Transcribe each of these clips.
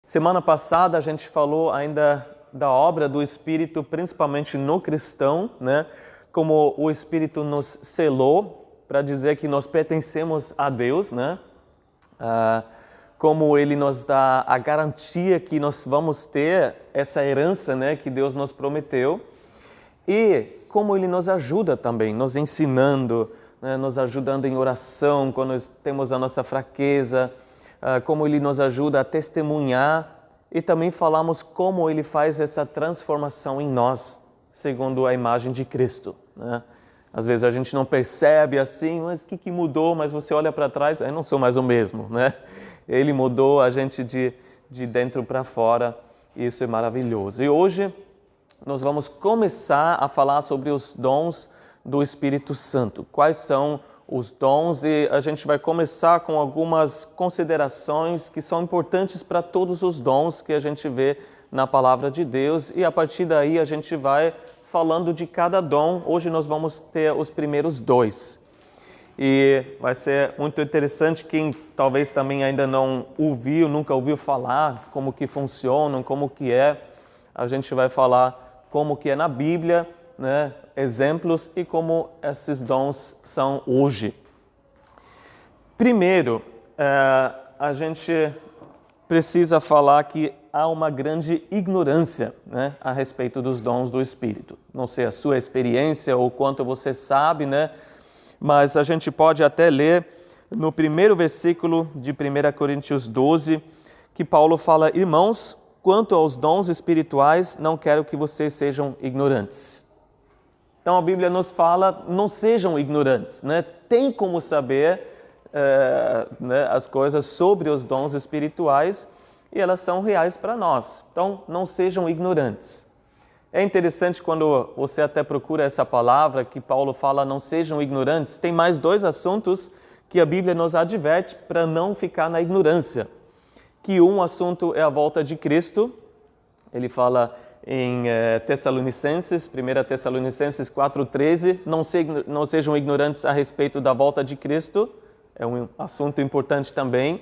Semana passada a gente falou ainda da obra do Espírito, principalmente no cristão, né? Como o Espírito nos selou para dizer que nós pertencemos a Deus, né? Como Ele nos dá a garantia que nós vamos ter essa herança, né? Que Deus nos prometeu. E como Ele nos ajuda também, nos ensinando, né? Nos ajudando em oração, quando nós temos a nossa fraqueza, como Ele nos ajuda a testemunhar, e também falamos como Ele faz essa transformação em nós, segundo a imagem de Cristo, né? Às vezes a gente não percebe assim, mas o que mudou? Mas você olha para trás, eu não sou mais o mesmo, né? Ele mudou a gente de dentro para fora, e isso é maravilhoso. E hoje nós vamos começar a falar sobre os dons do Espírito Santo. Quais são os dons? E a gente vai começar com algumas considerações que são importantes para todos os dons que a gente vê na Palavra de Deus, e a partir daí a gente vai falando de cada dom. Hoje nós vamos ter os primeiros dois. E vai ser muito interessante, quem talvez também ainda não ouviu, nunca ouviu falar como que funcionam, como que é. A gente vai falar como que é na Bíblia, né? Exemplos e como esses dons são hoje. Primeiro, a gente precisa falar que há uma grande ignorância, né, a respeito dos dons do Espírito. Não sei a sua experiência ou quanto você sabe, né? Mas a gente pode até ler no primeiro versículo de 1 Coríntios 12, que Paulo fala: irmãos, quanto aos dons espirituais, não quero que vocês sejam ignorantes. Então a Bíblia nos fala, não sejam ignorantes, né? Tem como saber né, as coisas sobre os dons espirituais, e elas são reais para nós. Então não sejam ignorantes. É interessante quando você até procura essa palavra que Paulo fala, não sejam ignorantes. Tem mais dois assuntos que a Bíblia nos adverte para não ficar na ignorância. Que um assunto é a volta de Cristo. Ele fala em Tessalonicenses, 1 Tessalonicenses 4,13, não sejam ignorantes a respeito da volta de Cristo. É um assunto importante também.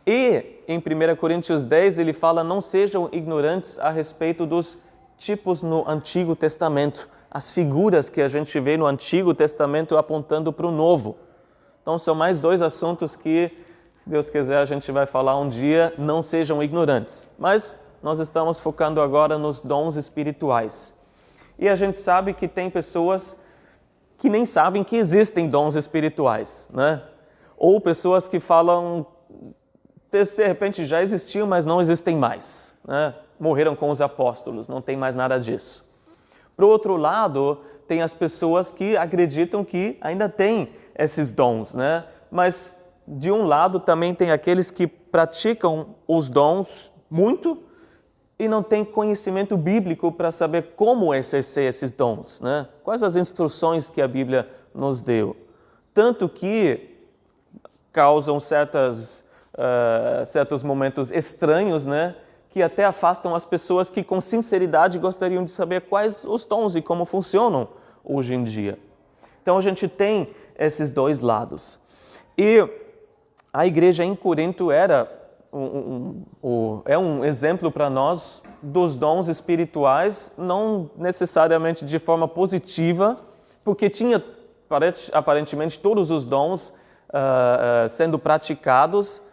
E em 1 Coríntios 10 ele fala, não sejam ignorantes a respeito dos tipos no Antigo Testamento, as figuras que a gente vê no Antigo Testamento apontando para o Novo. Então são mais dois assuntos que, se Deus quiser, a gente vai falar um dia. Não sejam ignorantes. Mas nós estamos focando agora nos dons espirituais. E a gente sabe que tem pessoas que nem sabem que existem dons espirituais, né? Ou pessoas que falam, de repente já existiam, mas não existem mais, né? Morreram com os apóstolos, não tem mais nada disso. Por outro lado, tem as pessoas que acreditam que ainda tem esses dons, né? Mas de um lado também tem aqueles que praticam os dons muito e não têm conhecimento bíblico para saber como exercer esses dons, né? Quais as instruções que a Bíblia nos deu. Tanto que causam certos momentos estranhos, né? Que até afastam as pessoas que com sinceridade gostariam de saber quais os dons e como funcionam hoje em dia. Então a gente tem esses dois lados. E a igreja em Corinto é um exemplo para nós dos dons espirituais, não necessariamente de forma positiva, porque tinha aparentemente todos os dons sendo praticados,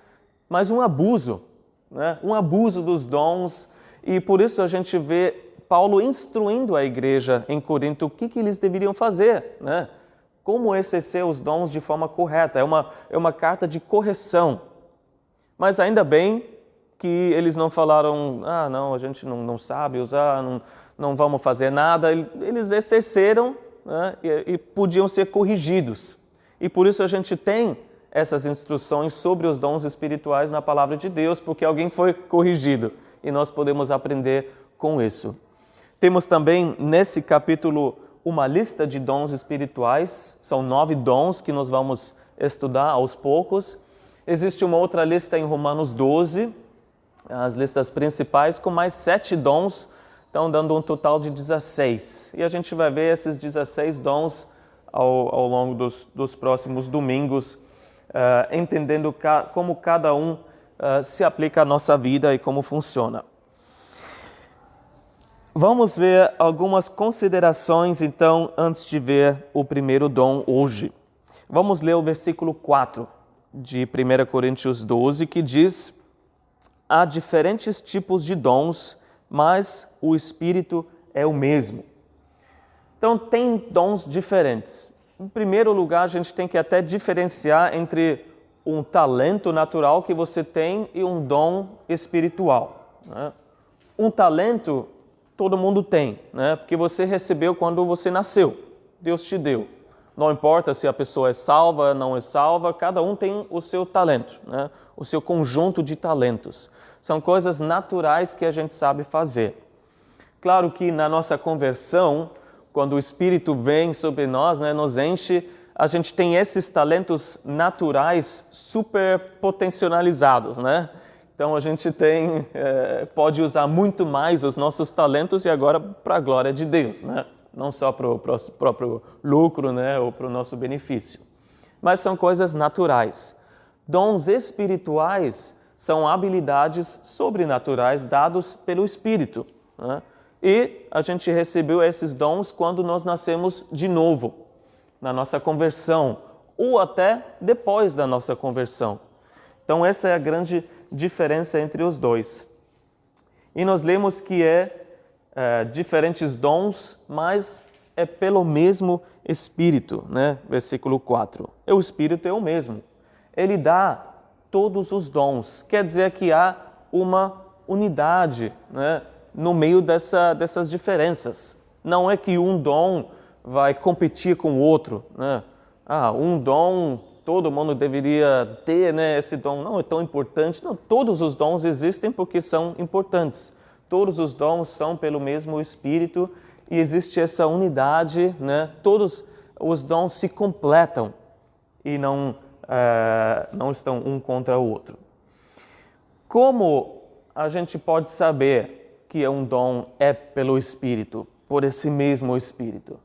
mas um abuso, né? Um abuso dos dons, e por isso a gente vê Paulo instruindo a igreja em Corinto o que eles deveriam fazer, né? Como exercer os dons de forma correta. É uma carta de correção. Mas ainda bem que eles não falaram, não, a gente não sabe usar, não vamos fazer nada. Eles exerceram, né? E podiam ser corrigidos. E por isso a gente tem essas instruções sobre os dons espirituais na Palavra de Deus, porque alguém foi corrigido e nós podemos aprender com isso. Temos também nesse capítulo uma lista de dons espirituais, são 9 dons que nós vamos estudar aos poucos. Existe uma outra lista em Romanos 12, as listas principais, com mais 7 dons, então dando um total de 16. E a gente vai ver esses 16 dons ao longo dos próximos domingos, entendendo como cada um se aplica à nossa vida e como funciona. Vamos ver algumas considerações, então, antes de ver o primeiro dom hoje. Vamos ler o versículo 4 de 1 Coríntios 12, que diz: há diferentes tipos de dons, mas o Espírito é o mesmo. Então, tem dons diferentes. Em primeiro lugar, a gente tem que até diferenciar entre um talento natural que você tem e um dom espiritual, né? Um talento todo mundo tem, né? Porque você recebeu quando você nasceu. Deus te deu. Não importa se a pessoa é salva, não é salva, cada um tem o seu talento, né? O seu conjunto de talentos. São coisas naturais que a gente sabe fazer. Claro que na nossa conversão, quando o Espírito vem sobre nós, né, nos enche, a gente tem esses talentos naturais super potencializados, né? Então a gente pode usar muito mais os nossos talentos e agora para a glória de Deus, né? Não só para o próprio lucro, né, ou para o nosso benefício. Mas são coisas naturais. Dons espirituais são habilidades sobrenaturais dados pelo Espírito, né? E a gente recebeu esses dons quando nós nascemos de novo, na nossa conversão, ou até depois da nossa conversão. Então essa é a grande diferença entre os dois. E nós lemos que diferentes dons, mas é pelo mesmo Espírito, né? Versículo 4. O Espírito é o mesmo. Ele dá todos os dons. Quer dizer que há uma unidade, né, no meio dessas diferenças. Não é que um dom vai competir com o outro, né? Um dom todo mundo deveria ter, né? Esse dom não é tão importante. Não, todos os dons existem porque são importantes. Todos os dons são pelo mesmo Espírito e existe essa unidade, né? Todos os dons se completam e não estão um contra o outro. Como a gente pode saber que um dom é pelo Espírito, por esse mesmo Espírito?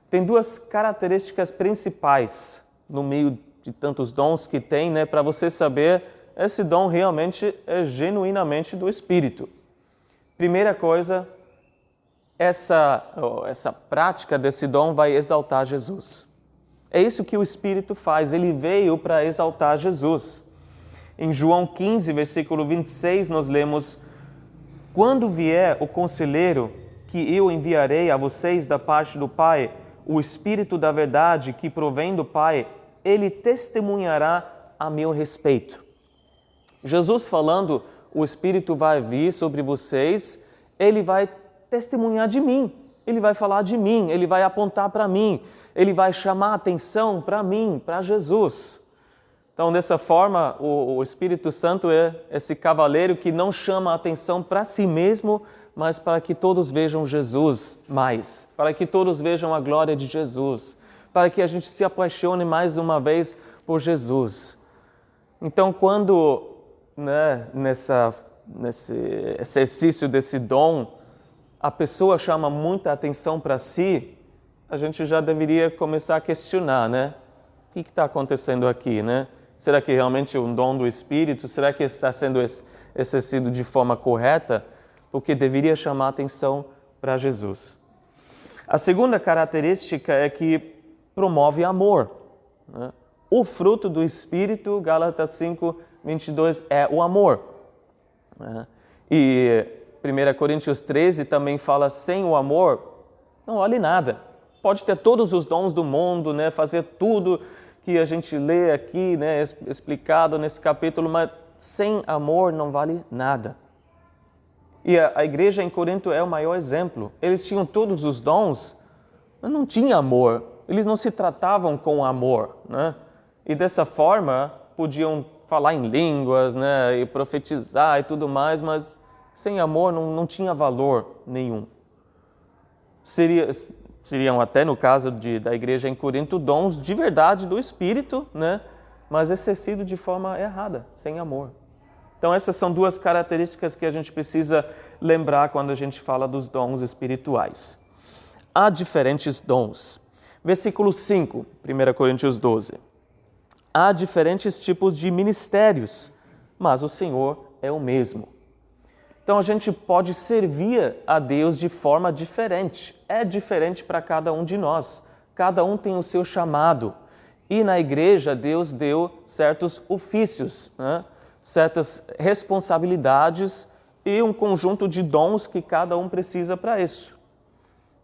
Tem duas características principais no meio de tantos dons que tem, né, para você saber esse dom realmente é genuinamente do Espírito. Primeira coisa, essa prática desse dom vai exaltar Jesus. É isso que o Espírito faz, ele veio para exaltar Jesus. Em João 15, versículo 26, nós lemos: quando vier o Conselheiro, que eu enviarei a vocês da parte do Pai, o Espírito da verdade que provém do Pai, ele testemunhará a meu respeito. Jesus falando, o Espírito vai vir sobre vocês, ele vai testemunhar de mim, ele vai falar de mim, ele vai apontar para mim, ele vai chamar a atenção para mim, para Jesus. Então, dessa forma, o Espírito Santo é esse cavaleiro que não chama a atenção para si mesmo, mas para que todos vejam Jesus mais, para que todos vejam a glória de Jesus, para que a gente se apaixone mais uma vez por Jesus. Então, quando, né, nesse exercício desse dom, a pessoa chama muita atenção para si, a gente já deveria começar a questionar, né? O que está acontecendo aqui, né? Será que realmente é um dom do Espírito? Será que está sendo exercido de forma correta? Porque deveria chamar atenção para Jesus. A segunda característica é que promove amor, né? O fruto do Espírito, Gálatas 5, 22, é o amor, né? E 1 Coríntios 13 também fala, sem o amor, não vale nada. Pode ter todos os dons do mundo, né? Fazer tudo que a gente lê aqui, né? Explicado nesse capítulo, mas sem amor não vale nada. E a igreja em Corinto é o maior exemplo. Eles tinham todos os dons, mas não tinha amor. Eles não se tratavam com amor, né? E dessa forma podiam falar em línguas, né? E profetizar e tudo mais, mas sem amor não tinha valor nenhum. Seriam até no caso da igreja em Corinto dons de verdade do Espírito, né? Mas exercido de forma errada, sem amor. Então essas são duas características que a gente precisa lembrar quando a gente fala dos dons espirituais. Há diferentes dons. Versículo 5, 1 Coríntios 12. Há diferentes tipos de ministérios, mas o Senhor é o mesmo. Então a gente pode servir a Deus de forma diferente. É diferente para cada um de nós. Cada um tem o seu chamado. E na igreja Deus deu certos ofícios, né? Certas responsabilidades e um conjunto de dons que cada um precisa para isso.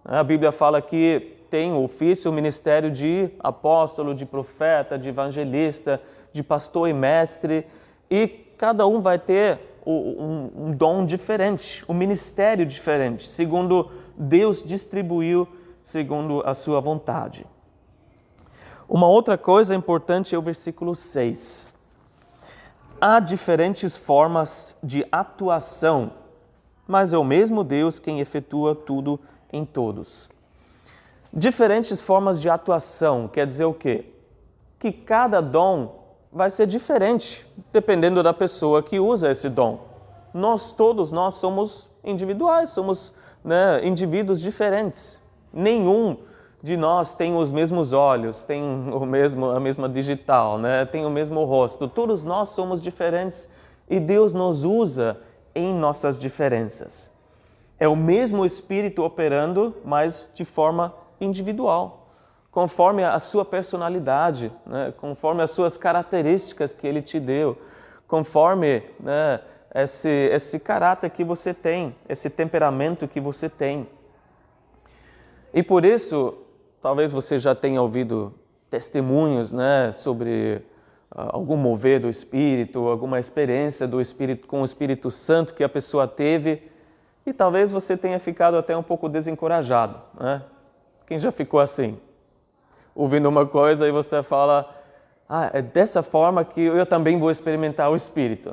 A Bíblia fala que tem o ofício, o ministério de apóstolo, de profeta, de evangelista, de pastor e mestre, e cada um vai ter um dom diferente, um ministério diferente, segundo Deus distribuiu, segundo a sua vontade. Uma outra coisa importante é o versículo 6. Há diferentes formas de atuação, mas é o mesmo Deus quem efetua tudo em todos. Diferentes formas de atuação quer dizer o quê? Que cada dom vai ser diferente, dependendo da pessoa que usa esse dom. Todos nós somos individuais, somos indivíduos diferentes. Nenhum de nós tem os mesmos olhos, tem a mesma digital, tem o mesmo rosto. Todos nós somos diferentes e Deus nos usa em nossas diferenças. É o mesmo Espírito operando, mas de forma individual, conforme a sua personalidade, conforme as suas características que Ele te deu, conforme esse caráter que você tem, esse temperamento que você tem. E por isso, talvez você já tenha ouvido testemunhos sobre algum mover do Espírito, alguma experiência do Espírito com o Espírito Santo que a pessoa teve, e talvez você tenha ficado até um pouco desencorajado. Quem já ficou assim? Ouvindo uma coisa e você fala, é dessa forma que eu também vou experimentar o Espírito,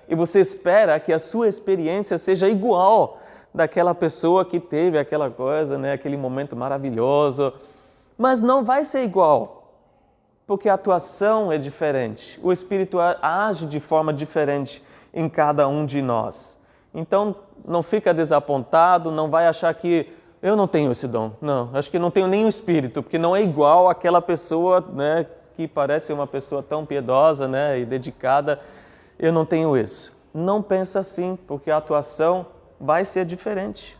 E você espera que a sua experiência seja igual daquela pessoa que teve aquela coisa, aquele momento maravilhoso, mas não vai ser igual, porque a atuação é diferente. O Espírito age de forma diferente em cada um de nós. Então, não fica desapontado, não vai achar que eu não tenho esse dom. Não, acho que não tenho nem o Espírito, porque não é igual àquela pessoa, que parece uma pessoa tão piedosa, e dedicada. Eu não tenho isso. Não pensa assim, porque a atuação vai ser diferente.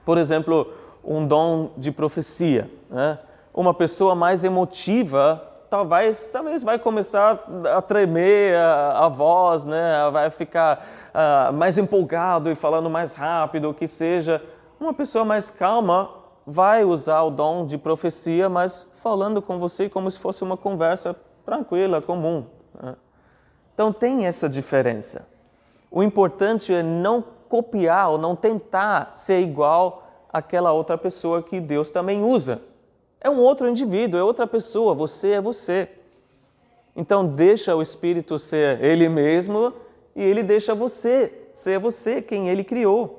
Por exemplo, um dom de profecia. Uma pessoa mais emotiva, talvez vai começar a tremer a voz, vai ficar mais empolgado e falando mais rápido, o que seja. Uma pessoa mais calma vai usar o dom de profecia, mas falando com você como se fosse uma conversa tranquila, comum. Então tem essa diferença. O importante é não copiar ou não tentar ser igual àquela outra pessoa que Deus também usa. É um outro indivíduo, é outra pessoa, você é você. Então deixa o Espírito ser Ele mesmo e Ele deixa você ser você, quem Ele criou.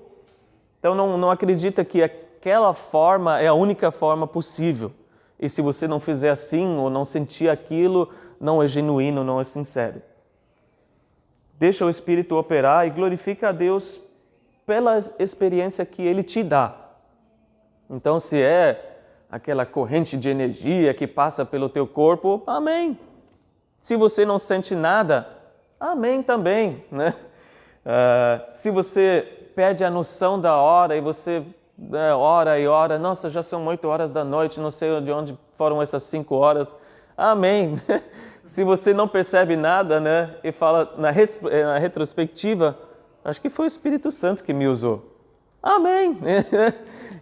Então não acredita que aquela forma é a única forma possível. E se você não fizer assim ou não sentir aquilo, não é genuíno, não é sincero. Deixa o Espírito operar e glorifica a Deus pela experiência que Ele te dá. Então, se é aquela corrente de energia que passa pelo teu corpo, amém. Se você não sente nada, amém também, se você perde a noção da hora e você ora e ora, nossa, já são 8 horas da noite, não sei de onde foram essas 5 horas, amém. Se você não percebe nada, e fala na retrospectiva, acho que foi o Espírito Santo que me usou. Amém!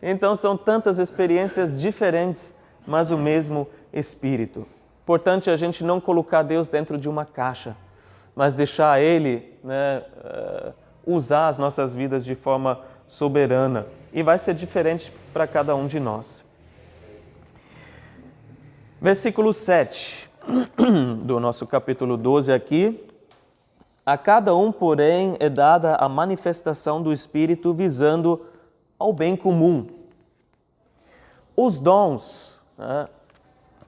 Então são tantas experiências diferentes, mas o mesmo Espírito. Importante a gente não colocar Deus dentro de uma caixa, mas deixar Ele usar as nossas vidas de forma soberana. E vai ser diferente para cada um de nós. Versículo 7 do nosso capítulo 12 aqui. A cada um, porém, é dada a manifestação do Espírito visando ao bem comum. Os dons,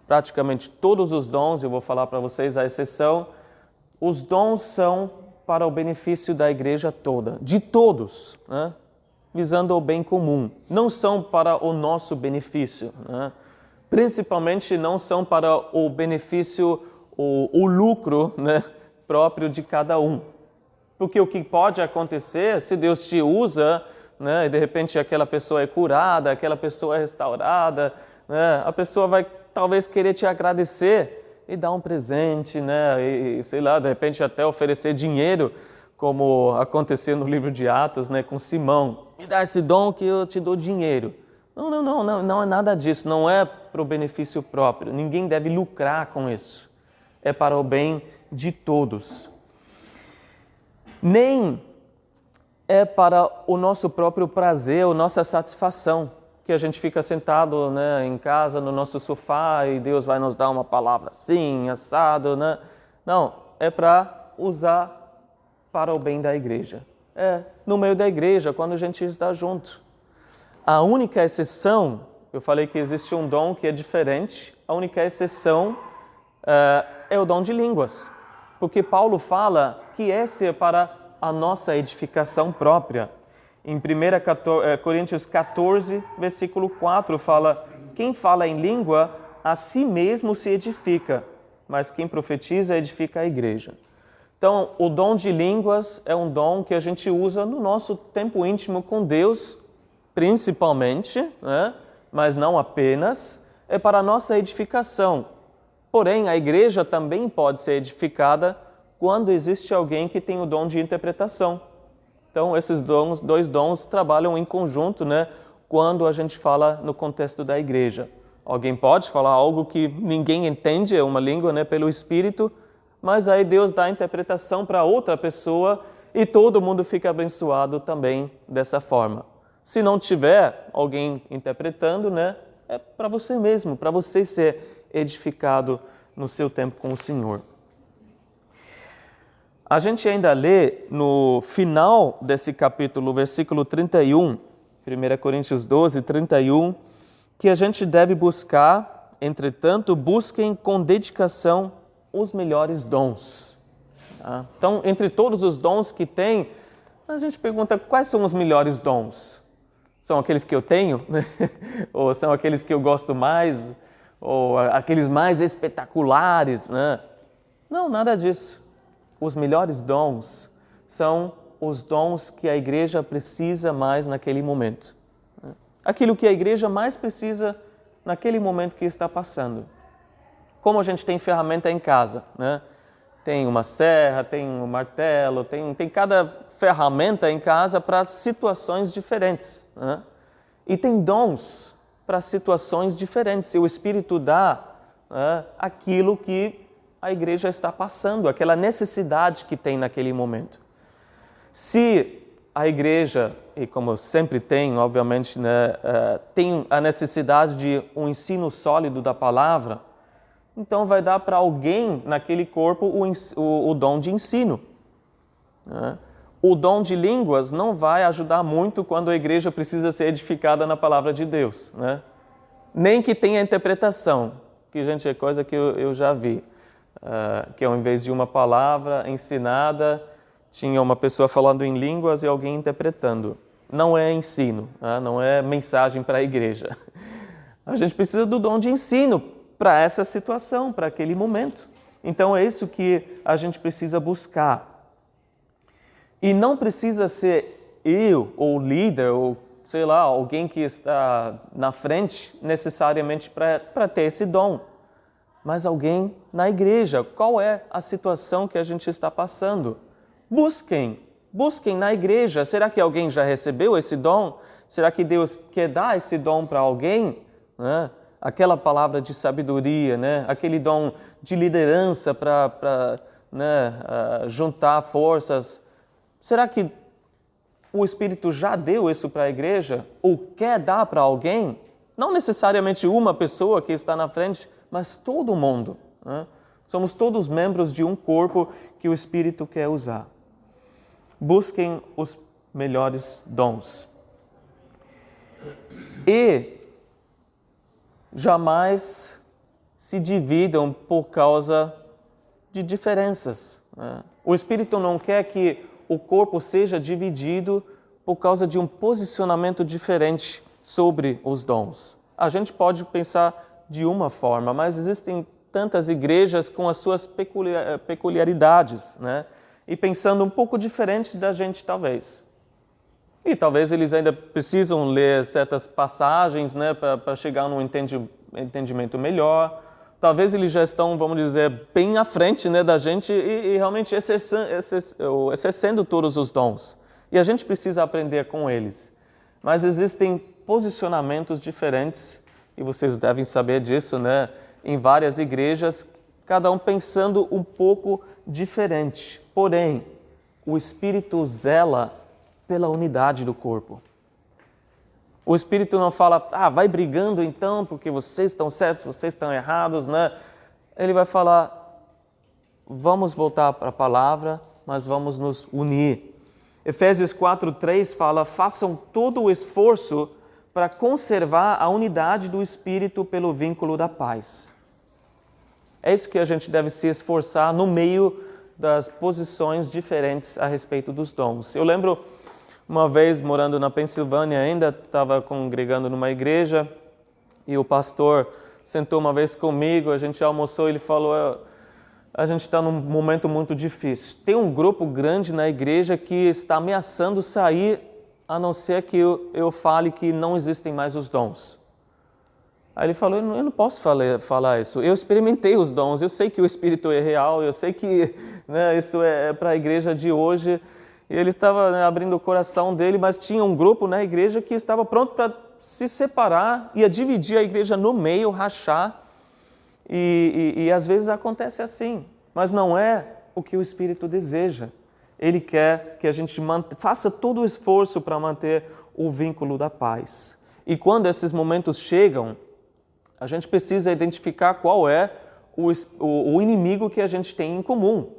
praticamente todos os dons, eu vou falar para vocês a exceção, os dons são para o benefício da igreja toda, de todos, visando ao bem comum. Não são para o nosso benefício, principalmente não são para o benefício, o lucro, próprio de cada um. Porque o que pode acontecer, se Deus te usa, né, e de repente aquela pessoa é curada, aquela pessoa é restaurada, né, a pessoa vai talvez querer te agradecer e dar um presente, né, e sei lá, de repente até oferecer dinheiro, como aconteceu no livro de Atos, né, com Simão. Me dá esse dom que eu te dou dinheiro. Não é nada disso, não é para o benefício próprio. Ninguém deve lucrar com isso. É para o bem de todos. Nem é para o nosso próprio prazer, a nossa satisfação, que a gente fica sentado, né, em casa, no nosso sofá, e Deus vai nos dar uma palavra assim, assado, né? Não, é para usar para o bem da igreja. No meio da igreja, quando a gente está junto. A única exceção, eu falei que existe um dom que é diferente, a única exceção é o dom de línguas. Porque Paulo fala que esse é para a nossa edificação própria. Em 1 Coríntios 14, versículo 4, fala: quem fala em língua, a si mesmo se edifica, mas quem profetiza edifica a igreja. Então, o dom de línguas é um dom que a gente usa no nosso tempo íntimo com Deus, principalmente, né? Mas não apenas, é para a nossa edificação. Porém, a igreja também pode ser edificada quando existe alguém que tem o dom de interpretação. Então, esses dois dons trabalham em conjunto, né? Quando a gente fala no contexto da igreja. Alguém pode falar algo que ninguém entende, é uma língua, né, pelo Espírito, mas aí Deus dá a interpretação para outra pessoa e todo mundo fica abençoado também dessa forma. Se não tiver alguém interpretando, né, é para você mesmo, para você ser edificado no seu tempo com o Senhor. A gente ainda lê no final desse capítulo, versículo 31, 1 Coríntios 12, 31, que a gente deve buscar, entretanto, busquem com dedicação os melhores dons. Tá? Então, entre todos os dons que tem, a gente pergunta quais são os melhores dons? São aqueles que eu tenho? Ou são aqueles que eu gosto mais? Ou aqueles mais espetaculares? Né? Não, nada disso. Os melhores dons são os dons que a igreja precisa mais naquele momento. Aquilo que a igreja mais precisa naquele momento que está passando. Como a gente tem ferramenta em casa, né? Tem uma serra, tem um martelo, tem cada ferramenta em casa para situações diferentes, né? E tem dons para situações diferentes. E o Espírito dá, né, aquilo que a igreja está passando, aquela necessidade que tem naquele momento. Se a igreja, e como sempre tem, obviamente, né, tem a necessidade de um ensino sólido da palavra, então vai dar para alguém naquele corpo o dom de ensino. Né? O dom de línguas não vai ajudar muito quando a igreja precisa ser edificada na palavra de Deus. Né? Nem que tenha interpretação, que, gente, é coisa que eu já vi. Que ao invés de uma palavra ensinada, tinha uma pessoa falando em línguas e alguém interpretando. Não é ensino, não é mensagem para a igreja. A gente precisa do dom de ensino para essa situação, para aquele momento. Então é isso que a gente precisa buscar. E não precisa ser eu, ou líder, ou sei lá, alguém que está na frente, necessariamente para ter esse dom. Mas alguém na igreja. Qual é a situação que a gente está passando? Busquem na igreja. Será que alguém já recebeu esse dom? Será que Deus quer dar esse dom para alguém? Né? Aquela palavra de sabedoria, né? Aquele dom de liderança para juntar forças. Será que o Espírito já deu isso para a igreja? Ou quer dar para alguém? Não necessariamente uma pessoa que está na frente, mas todo mundo. Né? Somos todos membros de um corpo que o Espírito quer usar. Busquem os melhores dons. E jamais se dividam por causa de diferenças. Né? O Espírito não quer que o corpo seja dividido por causa de um posicionamento diferente sobre os dons. A gente pode pensar de uma forma, mas existem tantas igrejas com as suas peculiaridades, né? E pensando um pouco diferente da gente, talvez. E talvez eles ainda precisam ler certas passagens, né, para chegar num entendimento melhor. Talvez eles já estão, vamos dizer, bem à frente, né, da gente e realmente exercendo todos os dons. E a gente precisa aprender com eles. Mas existem posicionamentos diferentes, e vocês devem saber disso, né, em várias igrejas, cada um pensando um pouco diferente. Porém, o Espírito zela pela unidade do corpo. O Espírito não fala, vai brigando então, porque vocês estão certos, vocês estão errados, né? Ele vai falar, vamos voltar para a palavra, mas vamos nos unir. Efésios 4:3 fala, façam todo o esforço para conservar a unidade do Espírito pelo vínculo da paz. É isso que a gente deve se esforçar no meio das posições diferentes a respeito dos dons. Eu lembro uma vez, morando na Pensilvânia ainda, estava congregando numa igreja e o pastor sentou uma vez comigo, a gente almoçou e ele falou, a gente está num momento muito difícil. Tem um grupo grande na igreja que está ameaçando sair, a não ser que eu fale que não existem mais os dons. Aí ele falou, eu não posso falar isso. Eu experimentei os dons, eu sei que o Espírito é real, eu sei que, né, isso é para a igreja de hoje. E ele estava, né, abrindo o coração dele, mas tinha um grupo na igreja que estava pronto para se separar, ia dividir a igreja no meio, rachar. E às vezes acontece assim, mas não é o que o Espírito deseja. Ele quer que a gente faça todo o esforço para manter o vínculo da paz. E quando esses momentos chegam, a gente precisa identificar qual é o inimigo que a gente tem em comum.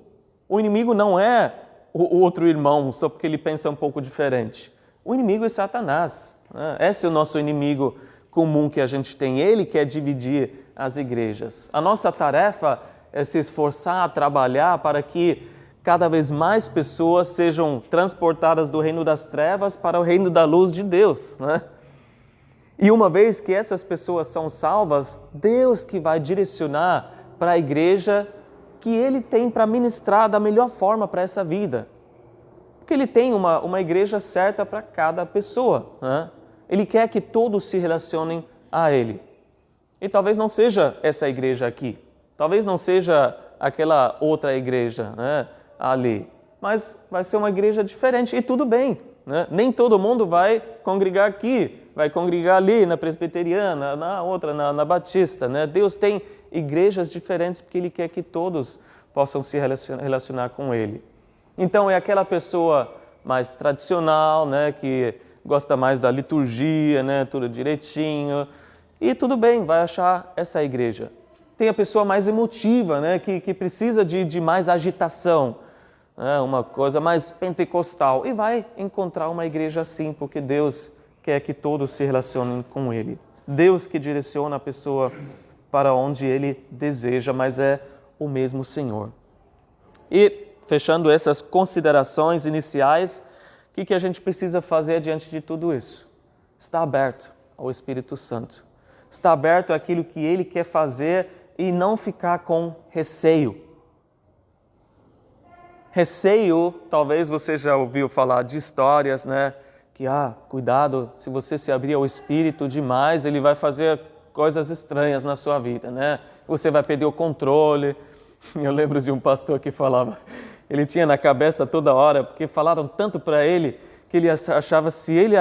O inimigo não é o outro irmão, só porque ele pensa um pouco diferente. O inimigo é Satanás, né? Esse é o nosso inimigo comum que a gente tem. Ele quer dividir as igrejas. A nossa tarefa é se esforçar a trabalhar para que cada vez mais pessoas sejam transportadas do reino das trevas para o reino da luz de Deus, né? E uma vez que essas pessoas são salvas, Deus que vai direcionar para a igreja que Ele tem para ministrar da melhor forma para essa vida. Porque Ele tem uma igreja certa para cada pessoa, né? Ele quer que todos se relacionem a Ele. E talvez não seja essa igreja aqui, talvez não seja aquela outra igreja, né, ali, mas vai ser uma igreja diferente e tudo bem, né? Nem todo mundo vai congregar aqui, vai congregar ali na presbiteriana, na outra, na batista, né? Deus tem igrejas diferentes porque Ele quer que todos possam se relacionar com Ele. Então é aquela pessoa mais tradicional, né, que gosta mais da liturgia, né, tudo direitinho, e tudo bem, vai achar essa igreja. Tem a pessoa mais emotiva, né, que precisa de mais agitação, né, uma coisa mais pentecostal, e vai encontrar uma igreja assim, porque Deus quer que todos se relacionem com Ele. Deus que direciona a pessoa para onde Ele deseja, mas é o mesmo Senhor. E, fechando essas considerações iniciais, o que a gente precisa fazer diante de tudo isso? Estar aberto ao Espírito Santo. Estar aberto àquilo que Ele quer fazer e não ficar com receio. Receio, talvez você já ouviu falar de histórias, né? Que, cuidado, se você se abrir ao Espírito demais, Ele vai fazer coisas estranhas na sua vida, né? Você vai perder o controle. Eu lembro de um pastor que falava, ele tinha na cabeça toda hora, porque falaram tanto para ele, que ele achava se ele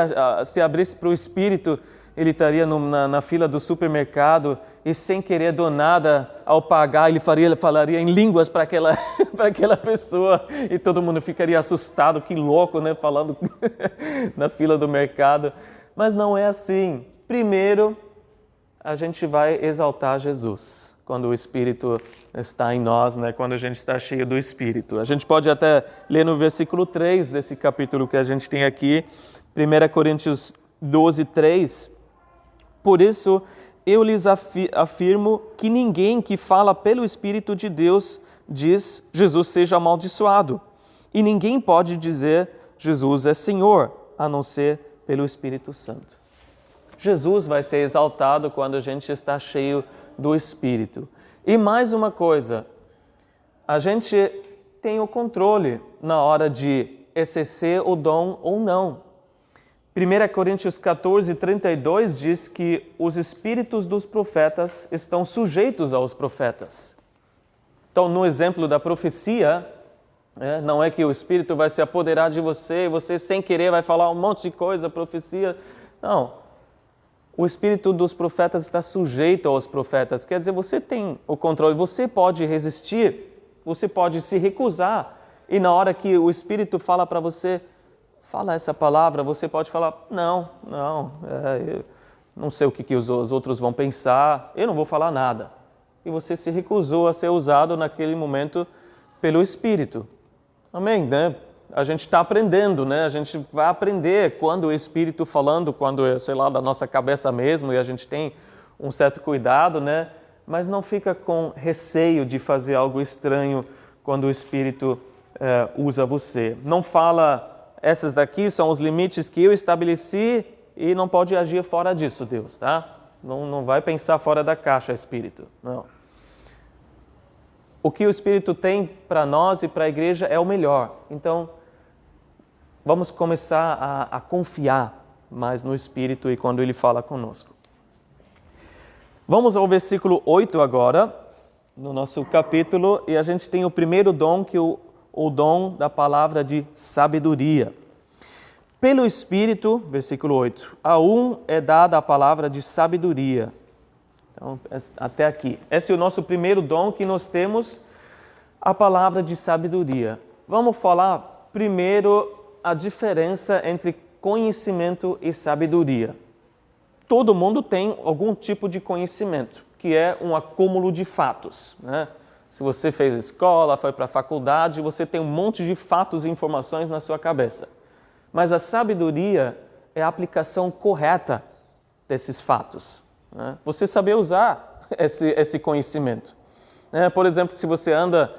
se abrisse para o Espírito, ele estaria na fila do supermercado e sem querer do nada, ao pagar, ele falaria em línguas para aquela pessoa e todo mundo ficaria assustado, que louco, né, falando na fila do mercado. Mas não é assim. Primeiro, a gente vai exaltar Jesus quando o Espírito está em nós, né? Quando a gente está cheio do Espírito. A gente pode até ler no versículo 3 desse capítulo que a gente tem aqui, 1 Coríntios 12, 3. Por isso, eu lhes afirmo que ninguém que fala pelo Espírito de Deus diz Jesus seja amaldiçoado. E ninguém pode dizer Jesus é Senhor, a não ser pelo Espírito Santo. Jesus vai ser exaltado quando a gente está cheio do Espírito. E mais uma coisa, a gente tem o controle na hora de exercer o dom ou não. 1 Coríntios 14, 32 diz que os espíritos dos profetas estão sujeitos aos profetas. Então, no exemplo da profecia, não é que o Espírito vai se apoderar de você e você, sem querer, vai falar um monte de coisa, profecia. Não. O Espírito dos profetas está sujeito aos profetas. Quer dizer, você tem o controle, você pode resistir, você pode se recusar. E na hora que o Espírito fala para você, fala essa palavra, você pode falar, não, eu não sei o que os outros vão pensar, eu não vou falar nada. E você se recusou a ser usado naquele momento pelo Espírito. Amém, né? A gente está aprendendo, né? A gente vai aprender quando o Espírito falando, quando é, sei lá, da nossa cabeça mesmo, e a gente tem um certo cuidado, né? Mas não fica com receio de fazer algo estranho quando o Espírito usa você. Não fala, essas daqui são os limites que eu estabeleci e não pode agir fora disso, Deus, tá? Não vai pensar fora da caixa, Espírito. Não. O que o Espírito tem para nós e para a igreja é o melhor. Então, vamos começar a confiar mais no Espírito e quando Ele fala conosco. Vamos ao versículo 8 agora, no nosso capítulo, e a gente tem o primeiro dom, que é o dom da palavra de sabedoria. Pelo Espírito, versículo 8, a um é dada a palavra de sabedoria. Então, até aqui. Esse é o nosso primeiro dom que nós temos, a palavra de sabedoria. Vamos falar primeiro a diferença entre conhecimento e sabedoria. Todo mundo tem algum tipo de conhecimento, que é um acúmulo de fatos, né? Se você fez escola, foi para a faculdade, você tem um monte de fatos e informações na sua cabeça. Mas a sabedoria é a aplicação correta desses fatos, né? Você saber usar esse conhecimento. Por exemplo, se você anda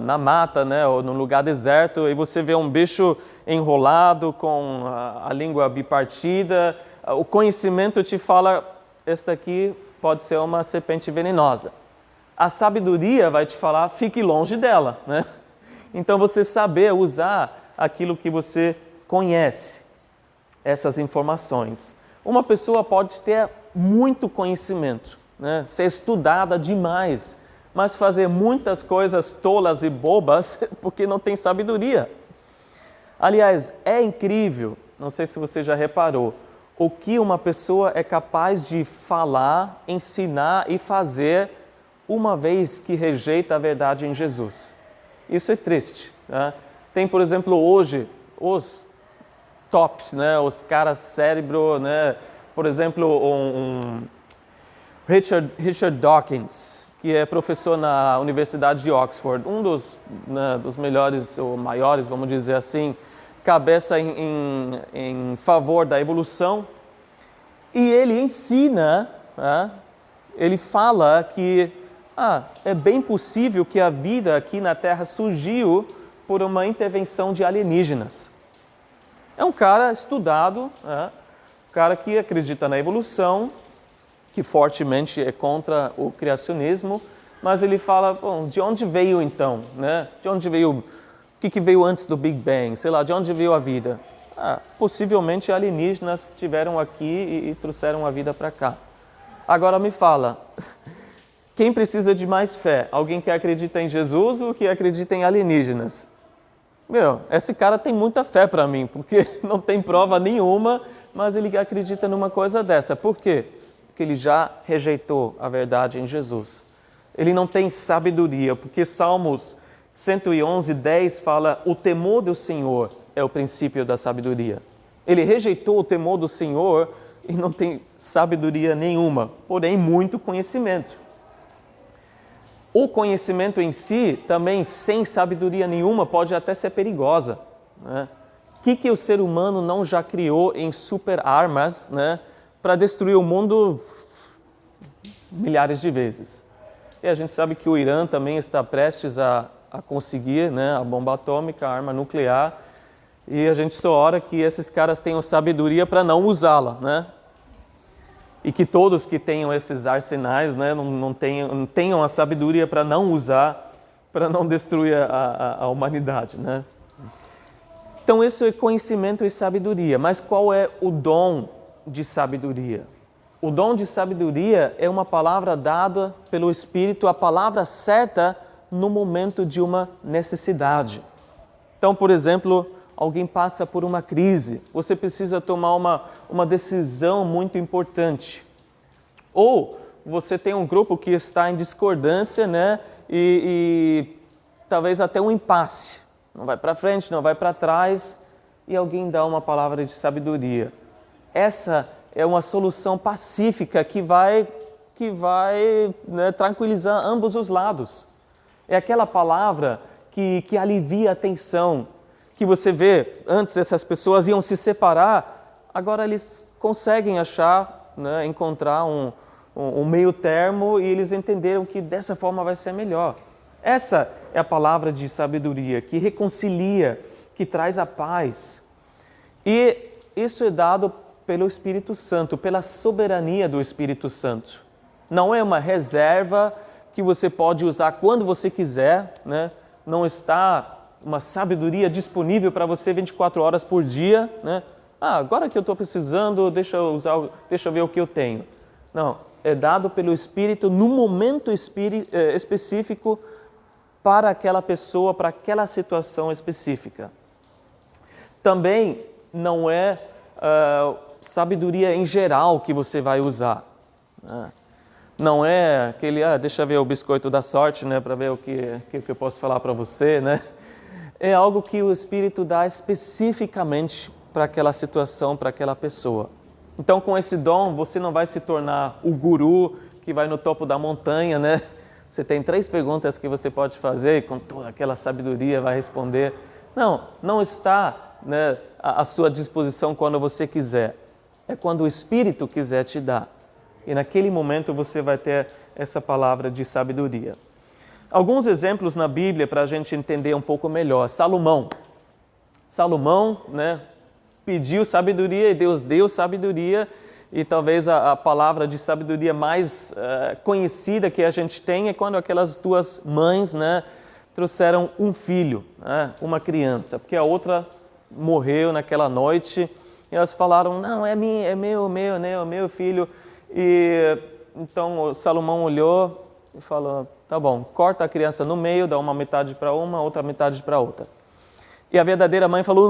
na mata, né, ou num lugar deserto, e você vê um bicho enrolado com a língua bipartida, o conhecimento te fala, esse daqui pode ser uma serpente venenosa. A sabedoria vai te falar, fique longe dela, né? Então você saber usar aquilo que você conhece, essas informações. Uma pessoa pode ter muito conhecimento, né? Ser estudada demais, mas fazer muitas coisas tolas e bobas porque não tem sabedoria. Aliás, é incrível, não sei se você já reparou, o que uma pessoa é capaz de falar, ensinar e fazer uma vez que rejeita a verdade em Jesus. Isso é triste, né? Tem, por exemplo, hoje, os tops, né? Os caras cérebro, né? Por exemplo, Richard Dawkins, que é professor na Universidade de Oxford, um dos melhores ou maiores, vamos dizer assim, cabeça em favor da evolução, e ele ensina, ele fala que é bem possível que a vida aqui na Terra surgiu por uma intervenção de alienígenas. É um cara estudado, um cara que acredita na evolução, que fortemente é contra o criacionismo, mas ele fala, bom, de onde veio então, né? De onde veio, o que veio antes do Big Bang, sei lá, de onde veio a vida? Possivelmente alienígenas estiveram aqui e trouxeram a vida para cá. Agora me fala, quem precisa de mais fé? Alguém que acredita em Jesus ou que acredita em alienígenas? Esse cara tem muita fé para mim, porque não tem prova nenhuma, mas ele acredita numa coisa dessa. Por quê? Porque ele já rejeitou a verdade em Jesus. Ele não tem sabedoria, porque Salmos 111, 10 fala, o temor do Senhor é o princípio da sabedoria. Ele rejeitou o temor do Senhor e não tem sabedoria nenhuma, porém muito conhecimento. O conhecimento em si, também sem sabedoria nenhuma, pode até ser perigosa, né? O que o ser humano não já criou em super armas, né, para destruir o mundo milhares de vezes? E a gente sabe que o Irã também está prestes a conseguir, né, a bomba atômica, a arma nuclear, e a gente só ora que esses caras tenham sabedoria para não usá-la, né? E que todos que tenham esses arsenais, né, não tenham a sabedoria para não usar, para não destruir a humanidade, né? Então, isso é conhecimento e sabedoria. Mas qual é o dom de sabedoria? O dom de sabedoria é uma palavra dada pelo Espírito, a palavra certa no momento de uma necessidade. Então, por exemplo, alguém passa por uma crise, você precisa tomar uma decisão muito importante. Ou você tem um grupo que está em discordância, né? E talvez até um impasse. Não vai para frente, não vai para trás, e alguém dá uma palavra de sabedoria. Essa é uma solução pacífica que vai né, tranquilizar ambos os lados. É aquela palavra que alivia a tensão, que você vê, antes essas pessoas iam se separar, agora eles conseguem achar, né, encontrar um meio termo e eles entenderam que dessa forma vai ser melhor. Essa é a palavra de sabedoria, que reconcilia, que traz a paz. E isso é dado pelo Espírito Santo, pela soberania do Espírito Santo. Não é uma reserva que você pode usar quando você quiser, né? Não está uma sabedoria disponível para você 24 horas por dia, né? Agora que eu estou precisando, deixa eu ver o que eu tenho. Não, é dado pelo Espírito no momento específico para aquela pessoa, para aquela situação específica. Também não é sabedoria em geral que você vai usar. Não é aquele, deixa eu ver o biscoito da sorte, né, para ver o que eu posso falar para você, né? É algo que o Espírito dá especificamente para aquela situação, para aquela pessoa. Então, com esse dom, você não vai se tornar o guru que vai no topo da montanha, né? Você tem 3 perguntas que você pode fazer e com toda aquela sabedoria vai responder. Não está, né, à sua disposição quando você quiser. É quando o Espírito quiser te dar. E naquele momento você vai ter essa palavra de sabedoria. Alguns exemplos na Bíblia para a gente entender um pouco melhor. Salomão, né, pediu sabedoria e Deus deu sabedoria. E talvez a palavra de sabedoria mais conhecida que a gente tem é quando aquelas 2 mães, né, trouxeram um filho, né, uma criança, porque a outra morreu naquela noite. E elas falaram, não, é meu filho. E então o Salomão olhou e falou, tá bom, corta a criança no meio, dá uma metade para uma, outra metade para outra. E a verdadeira mãe falou,